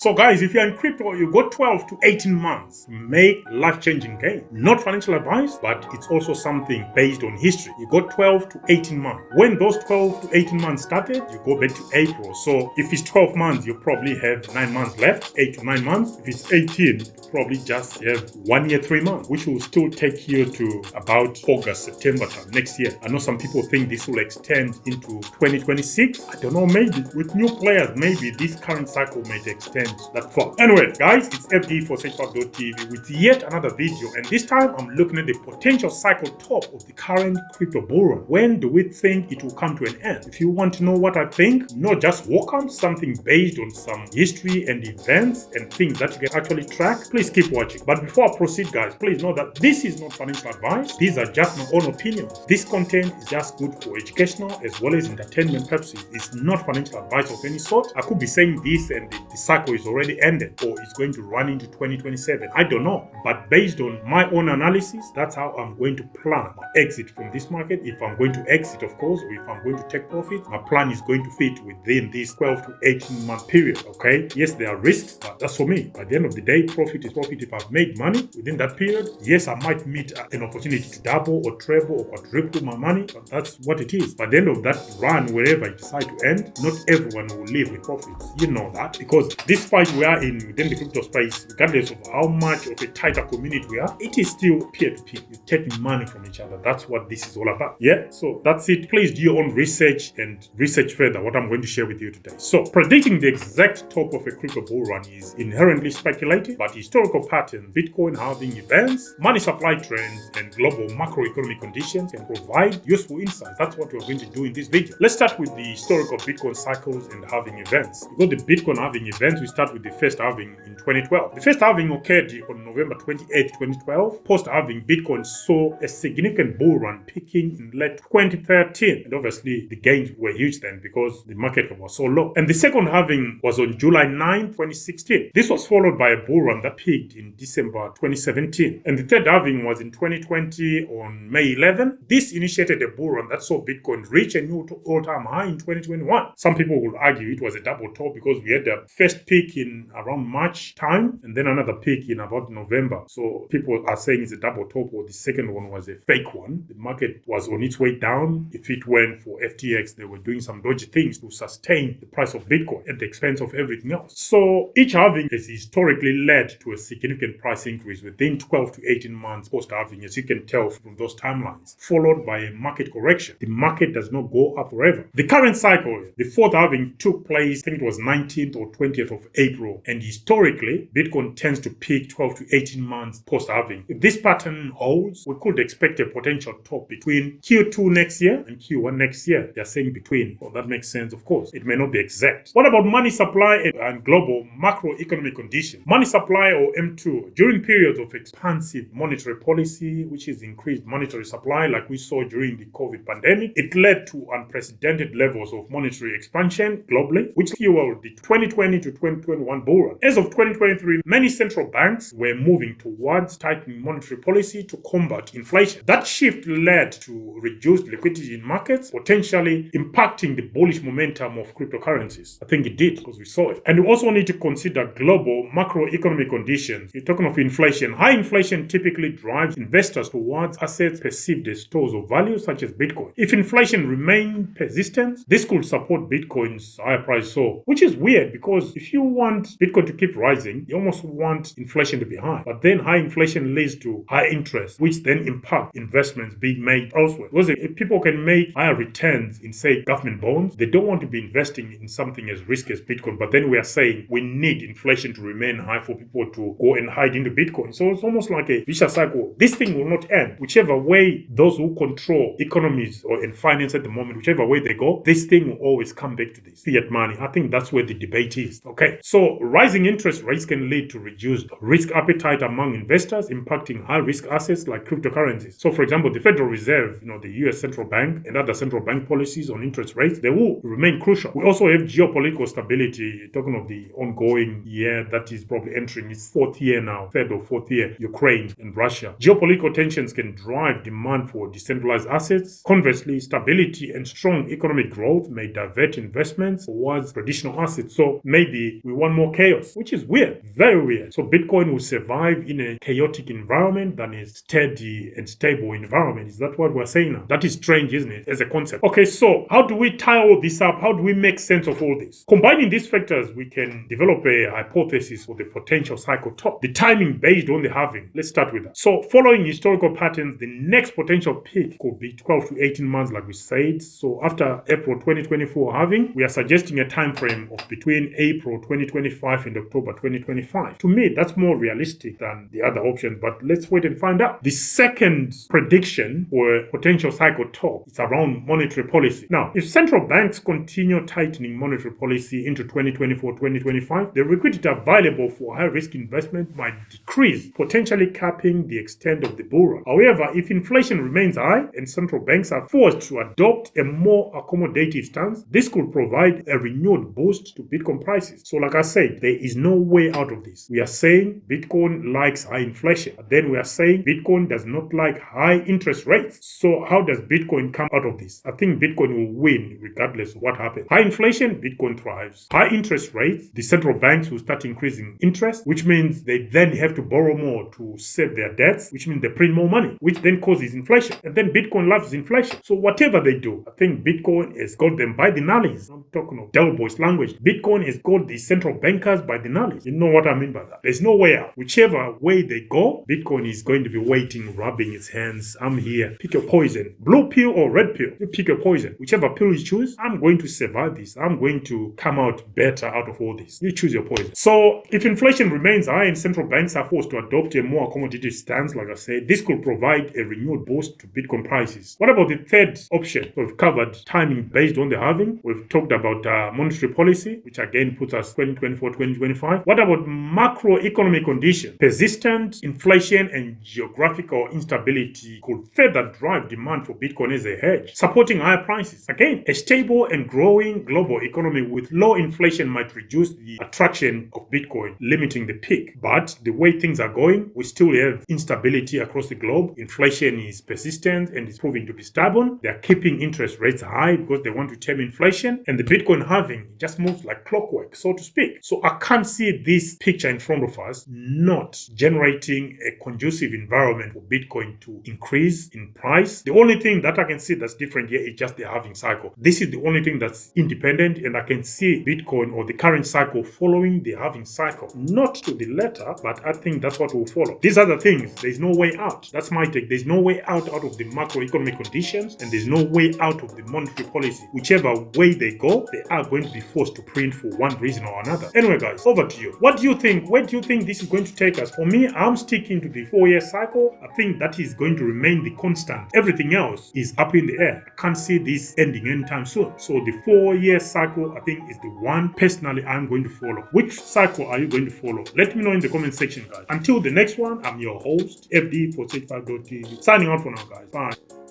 So guys, if you're in crypto, you got 12 to 18 months to make life-changing gain. Not financial advice, but it's also something based on history. You got 12 to 18 months. When those 12 to 18 months started, you go back to April. So if it's 12 months, you probably have 9 months left, 8 to 9 months. If it's 18, you probably just have 1 year, 3 months, which will still take you to about August, September time next year. I know some people think this will extend into 2026. I don't know, maybe with new players, maybe this current cycle may extend that far. Anyway, guys, it's FD for Central.tv with yet another video, and this time I'm looking at the potential cycle top of the current crypto bull run. When do we think it will come to an end? If you want to know what I think, not just welcome, something based on some history and events and things that you can actually track, please keep watching. But before I proceed, guys, please know that this is not financial advice. These are just my own opinions. This content is just good for educational as well as entertainment purposes. It's not financial advice of any sort. I could be saying this and the cycle is already ended or it's going to run into 2027. I don't know. But based on my own analysis, that's how I'm going to plan my exit from this market. If I'm going to exit, of course, or if I'm going to take profit, my plan is going to fit within this 12 to 18 month period. Okay? Yes, there are risks, but that's for me. At the end of the day, profit is profit. If I've made money within that period, yes, I might meet an opportunity to double or treble or quadruple my money, but that's what it is. By the end of that run, wherever I decide to end, not everyone will live with profits. You know that, because this fight we are in within the crypto space, regardless of how much of a tighter community we are, it is still peer-to-peer. You're taking money from each other. That's what this is all about. Yeah, so that's it. Please do your own research and research further what I'm going to share with you today. So predicting the exact top of a crypto bull run is inherently speculative, but historical patterns, Bitcoin halving events, money supply trends, and global macroeconomic conditions can provide useful insights. That's what we're going to do in this video. Let's start with the historical Bitcoin cycles and halving events. You got the Bitcoin halving events. We start with the first halving in 2012. The first halving occurred on November 28, 2012. Post-halving, Bitcoin saw a significant bull run peaking in late 2013. And obviously, the gains were huge then because the market cap was so low. And the second halving was on July 9, 2016. This was followed by a bull run that peaked in December 2017. And the third halving was in 2020 on May 11. This initiated a bull run that saw Bitcoin reach a new all-time high in 2021. Some people will argue it was a double top because we had the first peak in around March time and then another peak in about November. So people are saying it's a double top, or the second one was a fake one. The market was on its way down. If it went for FTX, they were doing some dodgy things to sustain the price of Bitcoin at the expense of everything else. So each halving has historically led to a significant price increase within 12 to 18 months post-halving, as you can tell from those timelines, followed by a market correction. The market does not go up forever. The current cycle, the fourth halving, took place, I think it was 19th or 20th of April, and historically, Bitcoin tends to peak 12 to 18 months post-halving. If this pattern holds, we could expect a potential top between Q2 next year and Q1 next year. They're saying between. Well, that makes sense, of course. It may not be exact. What about money supply and global macroeconomic conditions? Money supply, or M2, during periods of expansive monetary policy, which is increased monetary supply like we saw during the COVID pandemic, it led to unprecedented levels of monetary expansion globally, which fueled the 2020 to 2021 bull run. As of 2023, many central banks were moving towards tightening monetary policy to combat inflation. That shift led to reduced liquidity in markets, potentially impacting the bullish momentum of cryptocurrencies. I think it did, because we saw it. And we also need to consider global macroeconomic conditions. You're talking of inflation. High inflation typically drives investors towards assets perceived as stores of value, such as Bitcoin. If inflation remains persistent, this could support Bitcoin's higher price. So, which is weird, because if you want Bitcoin to keep rising, you almost want inflation to be high. But then high inflation leads to high interest, which then impact investments being made elsewhere. Because if people can make higher returns in, say, government bonds, they don't want to be investing in something as risky as Bitcoin. But then we are saying we need inflation to remain high for people to go and hide into Bitcoin. So it's almost like a vicious cycle. This thing will not end. Whichever way those who control economies or in finance at the moment, whichever way they go, this thing will always come back to this fiat money. I think that's where the debate is. Okay. So rising interest rates can lead to reduced risk appetite among investors, impacting high risk assets like cryptocurrencies. So for example, the Federal Reserve, the US Central Bank and other central bank policies on interest rates, they will remain crucial. We also have geopolitical stability, talking of the ongoing year that is probably entering its fourth year now, third or fourth year, Ukraine and Russia. Geopolitical tensions can drive demand for decentralized assets. Conversely, stability and strong economic growth may divert investments towards traditional assets. So maybe We want more chaos, which is weird, very weird. So Bitcoin will survive in a chaotic environment than a steady and stable environment. Is that what we're saying now? That is strange, isn't it, as a concept? Okay, so how do we tie all this up? How do we make sense of all this? Combining these factors, we can develop a hypothesis for the potential cycle top. The timing based on the halving. Let's start with that. So following historical patterns, the next potential peak could be 12 to 18 months, like we said. So after April 2024 halving, we are suggesting a time frame of between April 2025 and October 2025. To me, that's more realistic than the other options, but let's wait and find out. The second prediction for potential cycle top is around monetary policy. Now, if central banks continue tightening monetary policy into 2024-2025, the liquidity available for high-risk investment might decrease, potentially capping the extent of the bull run. However, if inflation remains high and central banks are forced to adopt a more accommodative stance, this could provide a renewed boost to Bitcoin prices. So like I said, there is no way out of this. We are saying Bitcoin likes high inflation. Then we are saying Bitcoin does not like high interest rates. So how does Bitcoin come out of this? I think Bitcoin will win regardless of what happens. High inflation, Bitcoin thrives. High interest rates, the central banks will start increasing interest, which means they then have to borrow more to save their debts, which means they print more money, which then causes inflation. And then Bitcoin loves inflation. So whatever they do, I think Bitcoin has got them by the nullies. I'm talking of Del Boy's language. Bitcoin has got the central bankers by the nullies. You know what I mean by that? There's no way out. Whichever way they go, Bitcoin is going to be waiting, rubbing its hands. I'm here. Pick your poison. Blue pill or red pill. You pick your poison. Whichever pill you choose, I'm going to survive this. I'm going to come out better out of all this. You choose your poison. So if inflation remains high and central banks are forced to adopt a more accommodative stance, like I said, this could provide a renewed boost to Bitcoin prices. What about the third option? We've covered timing based on the halving. We've talked about monetary policy, which again puts us 2024-2025. What about macroeconomic conditions? Persistent inflation and geographical instability could further drive demand for Bitcoin as a hedge, supporting higher prices. Again, a stable and growing global economy with low inflation might reduce the attraction of Bitcoin, limiting the peak. But the way things are going, we still have instability across the globe. Inflation is persistent and is proving to be stubborn. They are keeping interest rates high because they want to tame inflation, and the Bitcoin halving just moves like clockwork, so to speak. So I can't see this picture in front of us not generating a conducive environment for Bitcoin to increase in price. The only thing that I can see that's different here is just the halving cycle. This is the only thing that's independent, and I can see Bitcoin or the current cycle following the halving cycle. Not to the letter, but I think that's what will follow. These other things, there's no way out. That's my take. There's no way out of the macroeconomic conditions, and there's no way out of the monetary policy. Whichever way they go, they are going to be forced to print for one reason or another. Anyway, guys, over to you. What do you think? Where do you think this is going to take us? For me, I'm sticking to the 4-year cycle. I think that is going to remain the constant. Everything else is up in the air. I can't see this ending anytime soon. So the 4-year cycle, I think, is the one personally I'm going to follow. Which cycle are you going to follow? Let me know in the comment section, guys. Until the next one, I'm your host, FD465.tv. Signing out for now, guys. Bye.